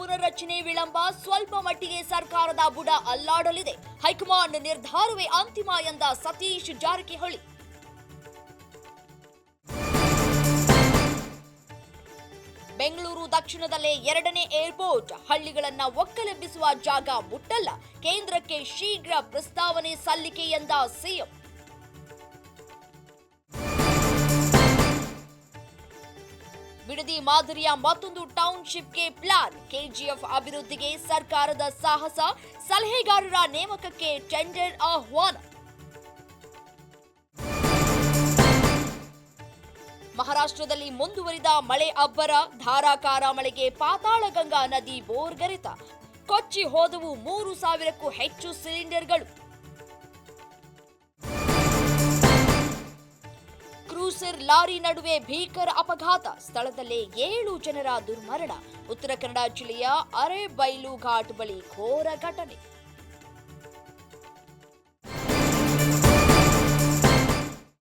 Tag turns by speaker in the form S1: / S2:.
S1: ಪುನರ್ರಚನೆ ವಿಳಂಬ, ಸ್ವಲ್ಪ ಮಟ್ಟಿಗೆ ಸರ್ಕಾರದ ಬುಡ ಅಲ್ಲಾಡಲಿದೆ. ಹೈಕಮಾಂಡ್ ನಿರ್ಧಾರವೇ ಅಂತಿಮ ಎಂದ ಸತೀಶ್ ಜಾರಕಿಹೊಳಿ. ಬೆಂಗಳೂರು ದಕ್ಷಿಣದಲ್ಲೇ ಎರಡನೇ ಏರ್ಪೋರ್ಟ್, ಹಳ್ಳಿಗಳನ್ನ ಒಕ್ಕಲೆಬ್ಬಿಸುವ ಜಾಗ ಮುಟ್ಟಲ್ಲ, ಕೇಂದ್ರಕ್ಕೆ ಶೀಘ್ರ ಪ್ರಸ್ತಾವನೆ ಸಲ್ಲಿಕೆ ಎಂದ ಸಿಎಂ. ಬಿಡದಿ ಮಾದರಿಯ ಮತ್ತೊಂದು ಟೌನ್ಶಿಪ್ಗೆ ಪ್ಲಾನ್, ಕೆಜಿಎಫ್ ಅಭಿವೃದ್ಧಿಗೆ ಸರ್ಕಾರದ ಸಾಹಸ, ಸಲಹೆಗಾರರ ನೇಮಕಕ್ಕೆ ಟೆಂಡರ್ ಆಹ್ವಾನ. ಮಹಾರಾಷ್ಟ್ರದಲ್ಲಿ ಮುಂದುವರಿದ ಮಳೆ ಅಬ್ಬರ, ಧಾರಾಕಾರ ಮಳೆಗೆ ಪಾತಾಳಗಂಗಾ ನದಿ ಬೋರ್ಗರೆತ, ಕೊಚ್ಚಿ ಹೋದವು 3,000ಕ್ಕೂ ಹೆಚ್ಚು ಸಿಲಿಂಡರ್ಗಳು. ಕ್ರೂಸರ್ ಲಾರಿ ನಡುವೆ ಭೀಕರ ಅಪಘಾತ, ಸ್ಥಳದಲ್ಲೇ 7 ಜನರ ದುರ್ಮರಣ. ಉತ್ತರ ಕನ್ನಡ ಜಿಲ್ಲೆಯ ಅರೇಬೈಲು ಘಾಟ್ ಬಳಿ ಘೋರ ಘಟನೆ.